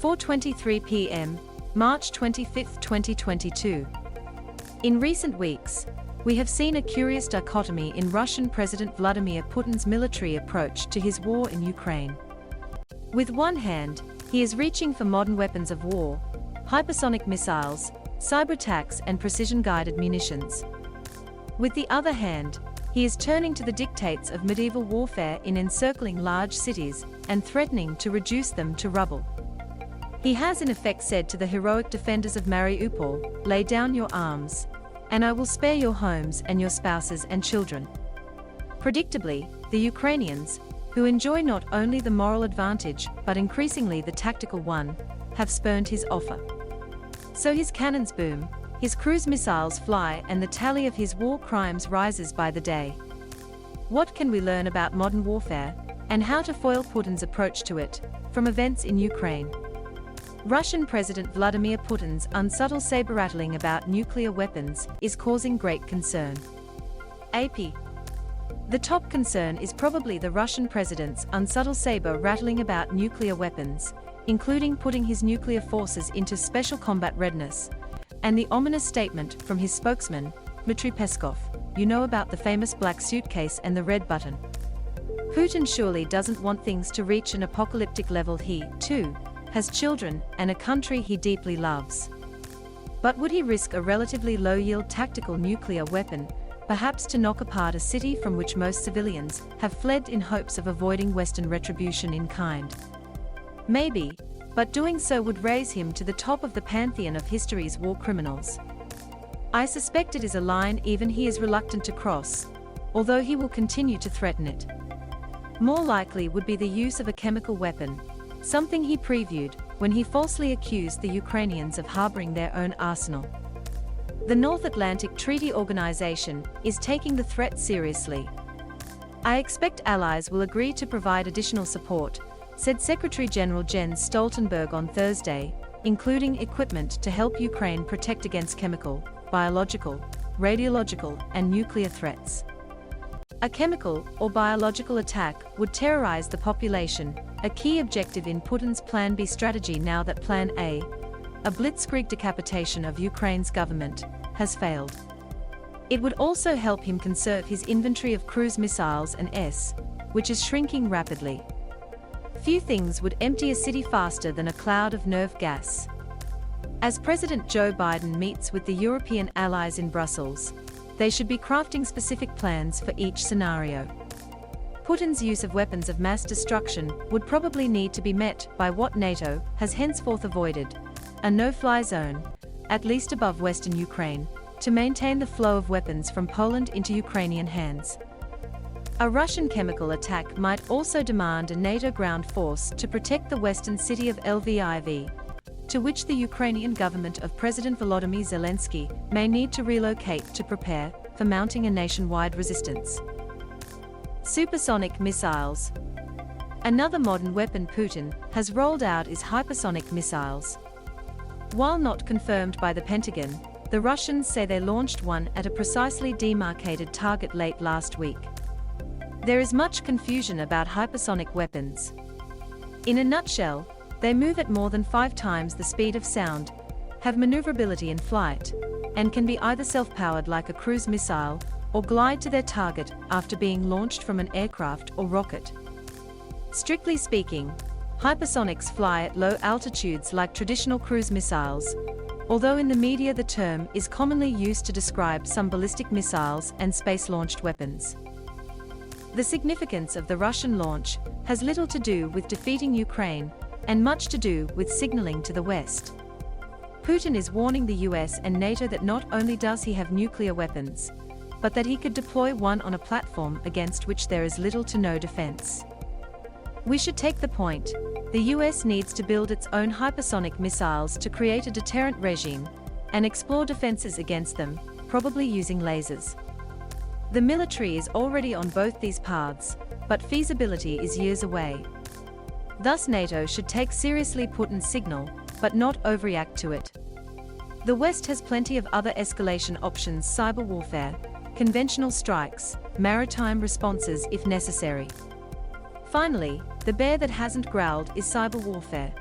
4:23 p.m., March 25, 2022. In recent weeks, we have seen a curious dichotomy in Russian President Vladimir Putin's military approach to his war in Ukraine. With one hand, he is reaching for modern weapons of war, hypersonic missiles, cyberattacks and precision-guided munitions. With the other hand, he is turning to the dictates of medieval warfare in encircling large cities and threatening to reduce them to rubble. He has in effect said to the heroic defenders of Mariupol, "Lay down your arms, and I will spare your homes and your spouses and children." Predictably, the Ukrainians, who enjoy not only the moral advantage but increasingly the tactical one, have spurned his offer. So his cannons boom, his cruise missiles fly, and the tally of his war crimes rises by the day. What can we learn about modern warfare, and how to foil Putin's approach to it, from events in Ukraine? Russian President Vladimir Putin's unsubtle saber-rattling about nuclear weapons is causing great concern. AP. The top concern is probably the Russian president's unsubtle saber-rattling about nuclear weapons, including putting his nuclear forces into special combat readiness, and the ominous statement from his spokesman, Dmitry Peskov, "You know about the famous black suitcase and the red button." Putin surely doesn't want things to reach an apocalyptic level. He, too, has children and a country he deeply loves. But would he risk a relatively low-yield tactical nuclear weapon, perhaps to knock apart a city from which most civilians have fled in hopes of avoiding Western retribution in kind? Maybe, but doing so would raise him to the top of the pantheon of history's war criminals. I suspect it is a line even he is reluctant to cross, although he will continue to threaten it. More likely would be the use of a chemical weapon, something he previewed when he falsely accused the Ukrainians of harboring their own arsenal. The North Atlantic Treaty Organization is taking the threat seriously. "I expect allies will agree to provide additional support," said Secretary General Jens Stoltenberg on Thursday, including equipment to help Ukraine protect against chemical, biological, radiological, and nuclear threats. A chemical or biological attack would terrorize the population, a key objective in Putin's Plan B strategy now that Plan A, a blitzkrieg decapitation of Ukraine's government, has failed. It would also help him conserve his inventory of cruise missiles and which is shrinking rapidly. Few things would empty a city faster than a cloud of nerve gas. As President Joe Biden meets with the European allies in Brussels, they should be crafting specific plans for each scenario. Putin's use of weapons of mass destruction would probably need to be met by what NATO has henceforth avoided, a no-fly zone, at least above western Ukraine, to maintain the flow of weapons from Poland into Ukrainian hands. A Russian chemical attack might also demand a NATO ground force to protect the western city of Lviv, to which the Ukrainian government of President Volodymyr Zelensky may need to relocate to prepare for mounting a nationwide resistance. Supersonic missiles. Another modern weapon Putin has rolled out is hypersonic missiles. While not confirmed by the Pentagon, the Russians say they launched one at a precisely demarcated target late last week. There is much confusion about hypersonic weapons. In a nutshell, they move at more than 5 times the speed of sound, have maneuverability in flight, and can be either self-powered like a cruise missile or glide to their target after being launched from an aircraft or rocket. Strictly speaking, hypersonics fly at low altitudes like traditional cruise missiles, although in the media the term is commonly used to describe some ballistic missiles and space-launched weapons. The significance of the Russian launch has little to do with defeating Ukraine, and much to do with signaling to the West. Putin is warning the US and NATO that not only does he have nuclear weapons, but that he could deploy one on a platform against which there is little to no defense. We should take the point: the US needs to build its own hypersonic missiles to create a deterrent regime, and explore defenses against them, probably using lasers. The military is already on both these paths, but feasibility is years away. Thus NATO should take seriously Putin's signal, but not overreact to it. The West has plenty of other escalation options: cyber warfare, conventional strikes, maritime responses if necessary. Finally, the bear that hasn't growled is cyber warfare.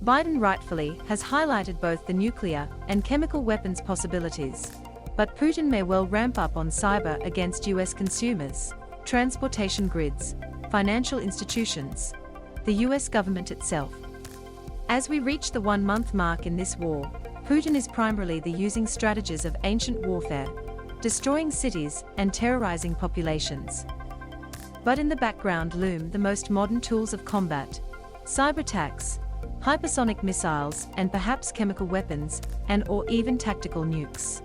Biden rightfully has highlighted both the nuclear and chemical weapons possibilities. But Putin may well ramp up on cyber against US consumers, transportation grids, financial institutions, the US government itself. As we reach the one-month mark in this war, Putin is primarily using strategies of ancient warfare, destroying cities and terrorizing populations. But in the background loom the most modern tools of combat: cyberattacks, hypersonic missiles, and perhaps chemical weapons, and/or even tactical nukes.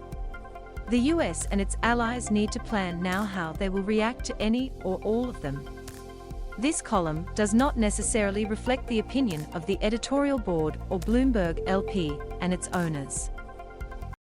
The US and its allies need to plan now how they will react to any or all of them. This column does not necessarily reflect the opinion of the editorial board or Bloomberg LP and its owners.